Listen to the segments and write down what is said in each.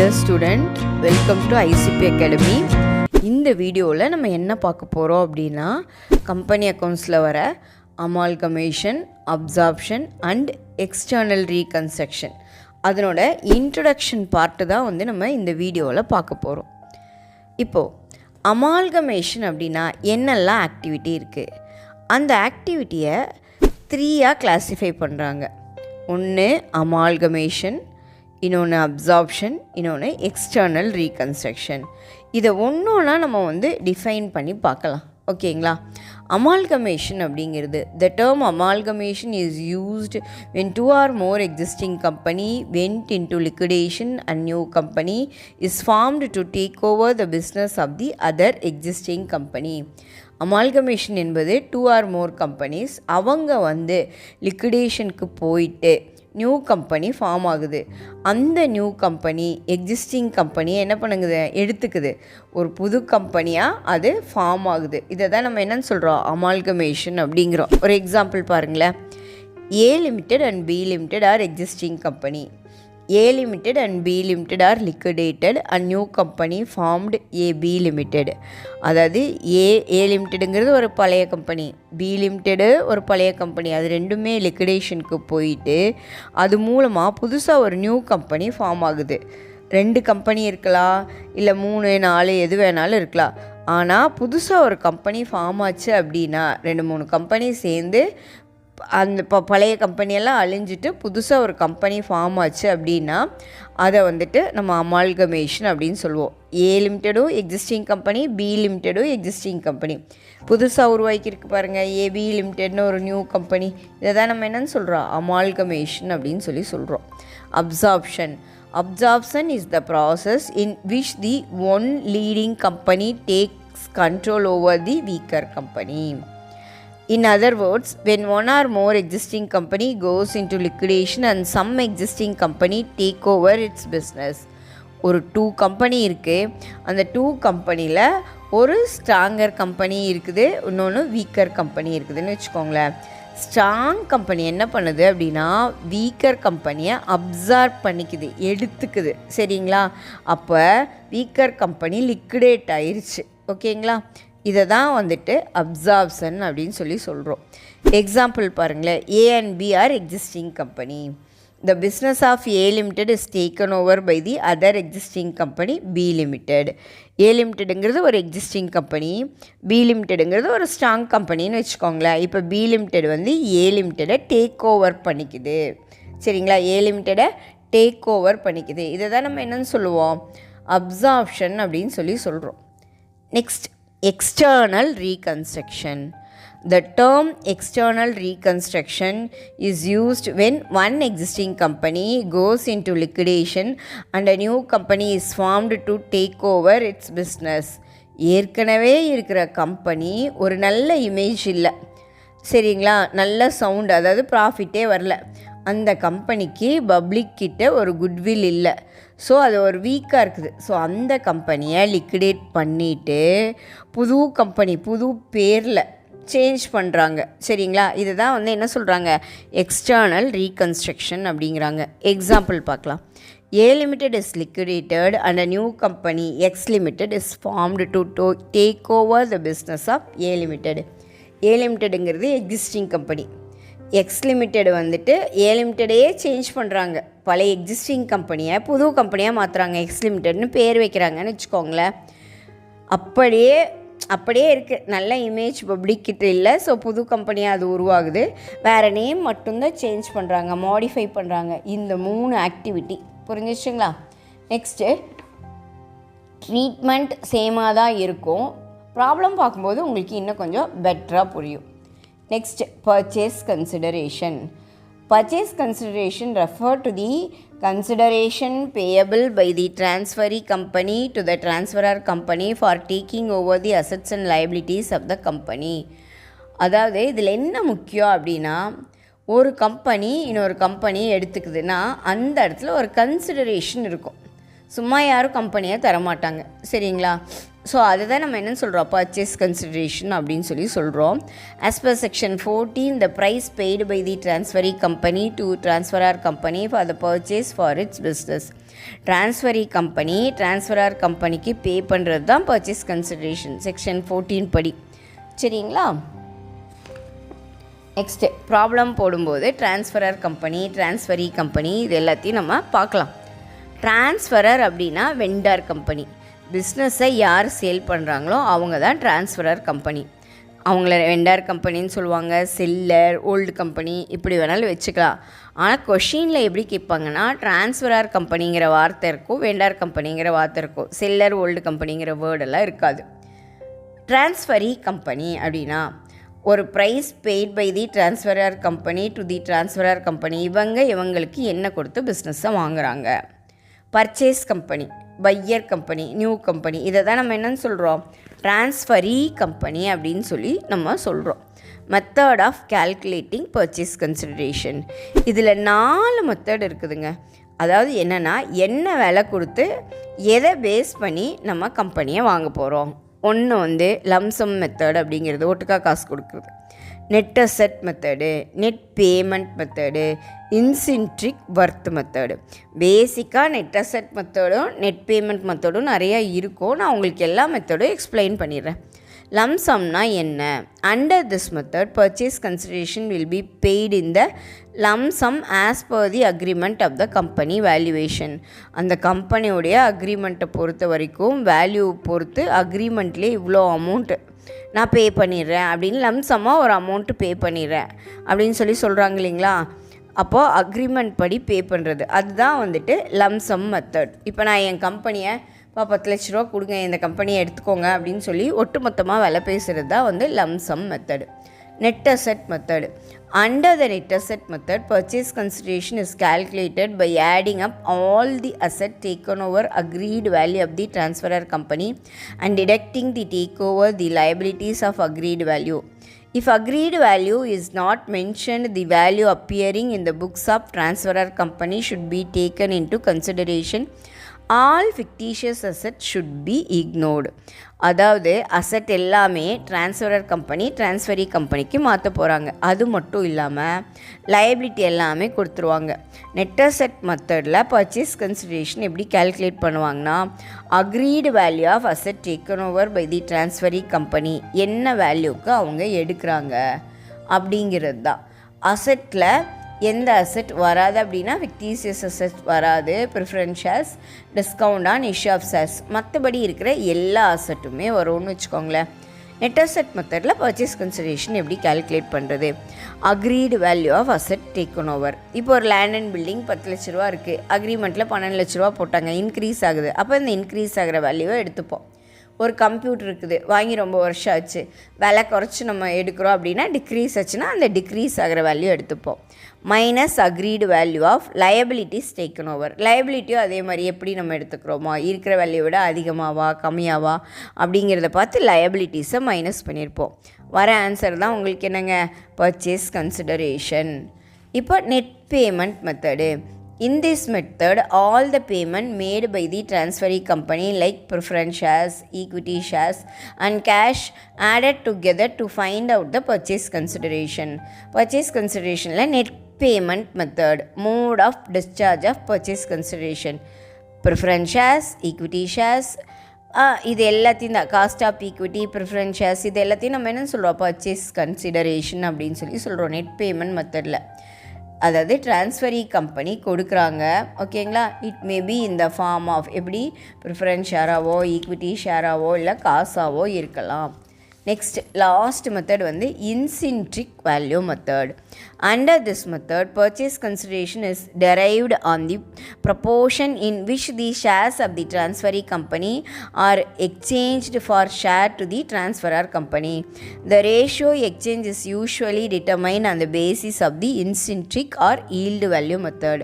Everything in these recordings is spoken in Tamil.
Dear student, welcome to ICP Academy. இந்த வீடியோவில் நம்ம என்ன பார்க்க போகிறோம் அப்படின்னா கம்பெனி அக்கௌண்ட்ஸில் வர amalgamation, absorption and external reconstruction அதனோட இன்ட்ரடக்ஷன் பார்ட்டு தான் நம்ம இந்த வீடியோவில் பார்க்க போகிறோம். இப்போது அமால்கமேஷன் அப்படின்னா என்னெல்லாம் ஆக்டிவிட்டி இருக்குது, அந்த ஆக்டிவிட்டியை 3ஆக கிளாஸிஃபை பண்ணுறாங்க. ஒன்று அமால்கமேஷன், இன்னொன்று அப்சார்ப்ஷன், இன்னொன்று எக்ஸ்டர்னல் ரீகன்ஸ்ட்ரக்ஷன். இதை ஒன்றொன்னா நம்ம டிஃபைன் பண்ணி பார்க்கலாம். ஓகேங்களா? அமால்கமேஷன் அப்படிங்கிறது, the term amalgamation is used when two or more existing company went into liquidation and new company is formed to take over the business of the other existing company. Amalgamation என்பது 2 or more companies அவங்க லிக்விடேஷனுக்கு போயிட்டு நியூ கம்பெனி ஃபார்ம் ஆகுது. அந்த நியூ கம்பெனி எக்ஸிஸ்டிங் கம்பெனியை என்ன பண்ணுங்குது, எடுத்துக்குது, ஒரு புது கம்பெனியாக அது ஃபார்ம் ஆகுது. இதை தான் நம்ம என்னன்னு சொல்கிறோம், அமால்கமேஷன் அப்படிங்கிறோம். ஒரு எக்ஸாம்பிள் பாருங்களேன். A Limited and B Limited are existing company. A Limited and B Limited are liquidated and new company formed AB Limited. அதாவது A Limitedங்கிறது ஒரு பழைய கம்பெனி, B Limited ஒரு பழைய கம்பெனி, அது ரெண்டுமே லிக்விடேஷனுக்கு போயிட்டு அது மூலமாக புதுசாக ஒரு நியூ கம்பெனி ஃபார்ம் ஆகுது. 2 கம்பெனி இருக்கலாம், இல்லை 3, 4 எது வேணாலும் இருக்கலாம். ஆனால் புதுசாக ஒரு கம்பெனி ஃபார்ம் ஆச்சு அப்படின்னா 2-3 கம்பெனி சேர்ந்து அந்த பழைய கம்பெனியெல்லாம் அழிஞ்சிட்டு புதுசாக ஒரு கம்பெனி ஃபார்ம் ஆச்சு அப்படின்னா அதை நம்ம அமால்கமேஷன் அப்படின்னு சொல்லுவோம். A லிமிட்டடும் எக்ஸிஸ்டிங் கம்பெனி, B லிமிட்டடும் எக்ஸிஸ்டிங் கம்பெனி புதுசாக உருவாக்கியிருக்கு பாருங்கள், AB லிமிட்டட்னு ஒரு நியூ கம்பெனி. இதை தான் நம்ம என்னன்னு சொல்கிறோம், அமால்கமேஷன் அப்படின்னு சொல்கிறோம். Absorption is the process in which the one leading company takes control over the weaker company. In other words, when one or more existing company goes into liquidation and some existing company take over its business. ஒரு 2 கம்பெனி இருக்குது, அந்த 2 கம்பெனியில் ஒரு ஸ்ட்ராங்கர் கம்பெனி இருக்குது, இன்னொன்று வீக்கர் கம்பெனி இருக்குதுன்னு வச்சுக்கோங்களேன். ஸ்ட்ராங் கம்பெனி என்ன பண்ணுது அப்படின்னா வீக்கர் கம்பெனியை அப்சார்ப் பண்ணிக்குது, எடுத்துக்குது. சரிங்களா? அப்போ வீக்கர் கம்பெனி லிக்விடேட் ஆயிடுச்சு. ஓகேங்களா? இதை தான் அப்சார்ப்ஷன் அப்படின்னு சொல்கிறோம். எக்ஸாம்பிள் பாருங்களேன். A and B are existing company. The business of A Limited is taken over by the other existing company B Limited. A Limitedங்கிறது ஒரு எக்ஸிஸ்டிங் கம்பெனி, B Limitedங்கிறது ஒரு ஸ்ட்ராங் கம்பெனின்னு வச்சுக்கோங்களேன். இப்போ B Limited A Limitedை டேக் ஓவர் பண்ணிக்குது. சரிங்களா? A Limitedை டேக் ஓவர் பண்ணிக்குது. இதை தான் நம்ம என்னன்னு சொல்லுவோம், அப்சார்ப்ஷன் அப்படின்னு சொல்கிறோம். Next, external reconstruction. The term external reconstruction is used when one existing company goes into liquidation and a new company is formed to take over its business. ஏற்கனவே இருக்கிற கம்பெனி ஒரு நல்ல இமேஜ் இல்லை, சரிங்களா, நல்ல சவுண்டு, அதாவது ப்ராஃபிட்டே வரல, அந்த கம்பெனிக்கு பப்ளிக் கிட்ட ஒரு குட்வில் இல்லை, ஸோ அது ஒரு வீக்காக இருக்குது. ஸோ அந்த கம்பெனியை லிக்விடேட் பண்ணிவிட்டு புது கம்பெனி புது பேரில் சேஞ்ச் பண்ணுறாங்க. சரிங்களா? இதை தான் என்ன சொல்கிறாங்க, எக்ஸ்டர்னல் ரீகன்ஸ்ட்ரக்ஷன் அப்படிங்கிறாங்க. எக்ஸாம்பிள் பார்க்கலாம். A Limited is liquidated and a new company X Limited is formed to take over the business of A Limited. A Limitedங்கிறது existing company, X limited A லிமிட்டடையே சேஞ்ச் பண்ணுறாங்க, பழைய எக்ஸிஸ்டிங் கம்பெனியை புது கம்பெனியாக மாற்றுறாங்க, எக்ஸ் லிமிட்டட்னு பேர் வைக்கிறாங்கன்னு வச்சுக்கோங்களேன். அப்படியே இருக்குது, நல்ல இமேஜ் பப்ளிக் கிட்ட இல்லை. ஸோ புது கம்பெனியாக அது உருவாகுது, வேறு நேம் மட்டும்தான் சேஞ்ச் பண்ணுறாங்க, மாடிஃபை பண்ணுறாங்க. இந்த 3 ஆக்டிவிட்டி புரிஞ்சிச்சுங்களா? நெக்ஸ்ட்டு, ட்ரீட்மெண்ட் சேமாக தான் இருக்கும், ப்ராப்ளம் பார்க்கும்போது உங்களுக்கு இன்னும் கொஞ்சம் பெட்டராக புரியும். Next, purchase consideration. Purchase consideration refer to the consideration payable by the transferee company to the transferor company for taking over the assets and liabilities of the company. அதாவது இதில் என்ன முக்கியம் அப்படின்னா, ஒரு கம்பெனி இன்னொரு கம்பெனி எடுத்துக்குதுன்னா அந்த இடத்துல ஒரு கன்சிடரேஷன் இருக்கும். சும்மா யாரும் கம்பெனியை தரமாட்டாங்க. சரிங்களா? ஸோ அதுதான் நம்ம என்னென்னு சொல்கிறோம், பர்ச்சேஸ் கன்சிடரேஷன் அப்படின்னு சொல்கிறோம். As per section 14, the price paid by the transferee company to transferor company for the purchase for its business. transferee company transferor கம்பெனிக்கு பே பண்ணுறது தான் பர்ச்சேஸ் கன்சிடரேஷன் செக்ஷன் 14 படி. சரிங்களா? நெக்ஸ்ட்டு ப்ராப்ளம் போடும்போது டிரான்ஸ்ஃபரர் கம்பெனி, டிரான்ஸ்ஃபரி கம்பெனி இது எல்லாத்தையும் நம்ம பார்க்கலாம். டிரான்ஸ்ஃபரர் அப்படின்னா வெண்டார் கம்பெனி. பிஸ்னஸை யார் சேல் பண்ணுறாங்களோ அவங்க தான் டிரான்ஸ்ஃபரர் கம்பெனி. அவங்கள வெண்டார் கம்பெனின்னு சொல்லுவாங்க, செல்லர், ஓல்டு கம்பெனி இப்படி வேணாலும் வச்சுக்கலாம். ஆனால் கொஷினில் எப்படி கேட்பாங்கன்னா டிரான்ஸ்ஃபரர் கம்பெனிங்கிற வார்த்தை இருக்கும், வெண்டார் கம்பெனிங்கிற வார்த்தை இருக்கும், செல்லர், ஓல்டு கம்பெனிங்கிற வேர்டெல்லாம் இருக்காது. டிரான்ஸ்ஃபரி கம்பெனி அப்படின்னா ஒரு price paid by the transferor company to the transferor company, இவங்களுக்கு என்ன கொடுத்து பிஸ்னஸை வாங்குகிறாங்க. Purchase company, buyer company, new company, இதை தான் நம்ம என்னன்னு சொல்கிறோம், டிரான்ஸ்ஃபரி கம்பெனி அப்படின்னு சொல்லி நம்ம சொல்கிறோம். Method of calculating purchase consideration, இதில் 4 மெத்தட் இருக்குதுங்க. அதாவது என்னென்னா, என்ன விலை கொடுத்து எதை பேஸ் பண்ணி நம்ம கம்பெனியை வாங்க போகிறோம். ஒன்று வந்து லம்சம் மெத்தட் அப்படிங்கிறது, ஒட்டுக்கா காசு கொடுக்குறது. Net asset method, net payment method, இன்சின்ட்ரிக் வர்த் மெத்தடு. பேசிக்காக நெட் அசெட் மெத்தடும் நெட் பேமெண்ட் மெத்தடும் நிறையா இருக்கும். நான் உங்களுக்கு எல்லா மெத்தடும் எக்ஸ்பிளைன் பண்ணிடுறேன். லம்சம்னா என்ன? Under this method purchase consideration will be paid in the lump sum as per the agreement of the company valuation. அந்த கம்பெனியோடைய அக்ரிமெண்ட்டை பொறுத்த வரைக்கும், வேல்யூ பொறுத்து அக்ரிமெண்ட்லேயே இவ்வளோ அமௌண்ட்டு நான் பே பண்ணிடுறேன் அப்படின்னு லம்சமாக ஒரு அமௌண்ட்டு பே பண்ணிடுறேன் அப்படின்னு சொல்கிறாங்க இல்லைங்களா. அப்போது அக்ரிமெண்ட் படி பே பண்ணுறது, அதுதான் வந்துட்டு லம்சம் மெத்தட். இப்போ நான் என் கம்பெனியை 10 லட்ச ரூபா கொடுங்க, இந்த கம்பெனியை எடுத்துக்கோங்க அப்படின்னு சொல்லி ஒட்டு மொத்தமாக விலை பேசுகிறது தான் வந்து lump sum method. Net asset method. Under the net asset method purchase consideration is calculated by adding up all the asset taken over agreed value of the transferor company and deducting the take over the liabilities of agreed value. If agreed value is not mentioned, the value appearing in the books of transferor company should be taken into consideration. All fictitious assets should be ignored. அதாவது அசெட் எல்லாமே டிரான்ஸ்ஃபரர் கம்பெனி, டிரான்ஸ்ஃபரி கம்பெனிக்கு மாற்ற போகிறாங்க. அது மட்டும் இல்லாமல் லைபிலிட்டி எல்லாமே கொடுத்துருவாங்க. நெட் அசெட் மெத்தடில் பர்ச்சேஸ் கன்சிடரேஷன் எப்படி கால்குலேட் பண்ணுவாங்கன்னா, agreed value of asset taken over by the transferee company, என்ன வேல்யூக்கு அவங்க எடுக்கிறாங்க அப்படிங்கிறது தான். அசெட்டில் எந்த அசெட் வராது அப்படின்னா ஃபிக்டீசியஸ் அசெட் வராது, preference shares, discount on issue of shares, மற்றபடி இருக்கிற எல்லா அசெட்டுமே வரும்னு வச்சுக்கோங்களேன். நெட் அசெட் மெத்தடில் பர்ச்சேஸ் கன்சிடரேஷன் எப்படி கால்குலேட் பண்ணுறது? Agreed value of asset taken over. இப்போ ஒரு லேண்ட் அண்ட் பில்டிங் 10 லட்ச ரூபா இருக்குது, அக்ரிமெண்ட்டில் 12 லட்ச ரூபா போட்டாங்க, இன்க்ரீஸ் ஆகுது. அப்போ இந்த இன்க்ரீஸ் ஆகிற வேல்யூவை எடுத்துப்போம். ஒரு கம்ப்யூட்டர் இருக்குது, வாங்கி ரொம்ப வருஷம் ஆச்சு, விலை குறைச்சி நம்ம எடுக்கிறோம் அப்படின்னா டிக்ரீஸ் ஆச்சுன்னா அந்த டிக்ரீஸ் ஆகிற வேல்யூ எடுத்துப்போம். Minus agreed value of liabilities taken over. லயபிலிட்டியும் அதே மாதிரி எப்படி நம்ம எடுத்துக்கிறோமா, இருக்கிற வேல்யூ விட அதிகமாவா கம்மியாவா அப்படிங்கிறத பார்த்து லயபிலிட்டிஸை மைனஸ் பண்ணியிருப்போம். வர ஆன்சர் தான் உங்களுக்கு என்னங்க, பர்ச்சேஸ் கன்சிடரேஷன். இப்போ net payment method. In this method, all the payment made by the transferee company like preference shares, equity shares and cash added together to find out the purchase consideration. Purchase consideration la net payment method, mode of discharge of purchase consideration. Preference shares, equity shares, இது எல்லாத்தையும் தான் cost of equity, preference shares, இது எல்லாத்தையும் நம்ம என்ன சொல்கிறோம், பர்ச்சேஸ் கன்சிடரேஷன் அப்படின்னு சொல்கிறோம் நெட் பேமெண்ட் மெத்தடில். அதாவது டிரான்ஸ்ஃபரி கம்பெனி கொடுக்குறாங்க, ஓகேங்களா. இட் மேபி இந்த ஃபார்ம் ஆஃப் எப்படி ப்ரிஃபரன்ஸ் ஷேராவோ, ஈக்விட்டி ஷேராவோ, இல்லை காசாவோ இருக்கலாம். நெக்ஸ்ட் லாஸ்ட் மெத்தட் வந்து இன்சின்ட்ரிக் value method. Under this method, purchase consideration is derived on the proportion in which the shares of the transferee company are exchanged for share to the transferor company. The ratio exchange is usually determined on the basis of the intrinsic or yield value method.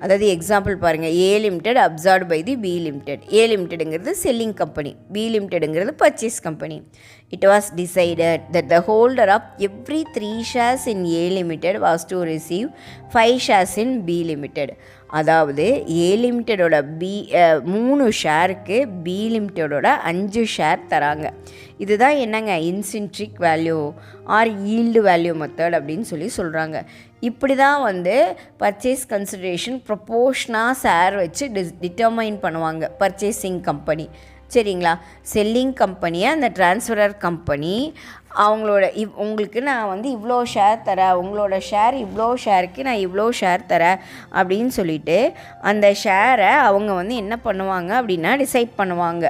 அதாவது எக்ஸாம்பிள் பாருங்கள், A Limited absorbed by the B Limited. A Limitedங்கிறது செல்லிங் கம்பெனி, B Limitedங்கிறது purchase company. It was decided that the holder of every 3 shares in A Limited was to receive 5 shares in B Limited. அதாவது ஏ லிமிட்டடோட 3 ஷேருக்கு பி லிமிட்டடோட 5 ஷேர் தராங்க. இதுதான் என்னங்க இன்சின்ட்ரிக் value or yield value method அப்படின்னு சொல்கிறாங்க. இப்படி தான் பர்ச்சேஸ் கன்சிடரேஷன் ப்ரொப்போர்ஷனாக ஷேர் வச்சு டிட்டர்மைன் பண்ணுவாங்க பர்ச்சேசிங் கம்பெனி. சரிங்களா? செல்லிங் கம்பெனியை அந்த ட்ரான்ஸ்ஃபரர் கம்பெனி அவங்களோட உங்களுக்கு நான் இவ்வளோ ஷேர் தரேன், உங்களோட ஷேர் இவ்வளோ ஷேருக்கு நான் இவ்வளோ ஷேர் தரேன் அப்படின்னு சொல்லிட்டு அந்த ஷேரை அவங்க என்ன பண்ணுவாங்க அப்படின்னா டிசைட் பண்ணுவாங்க.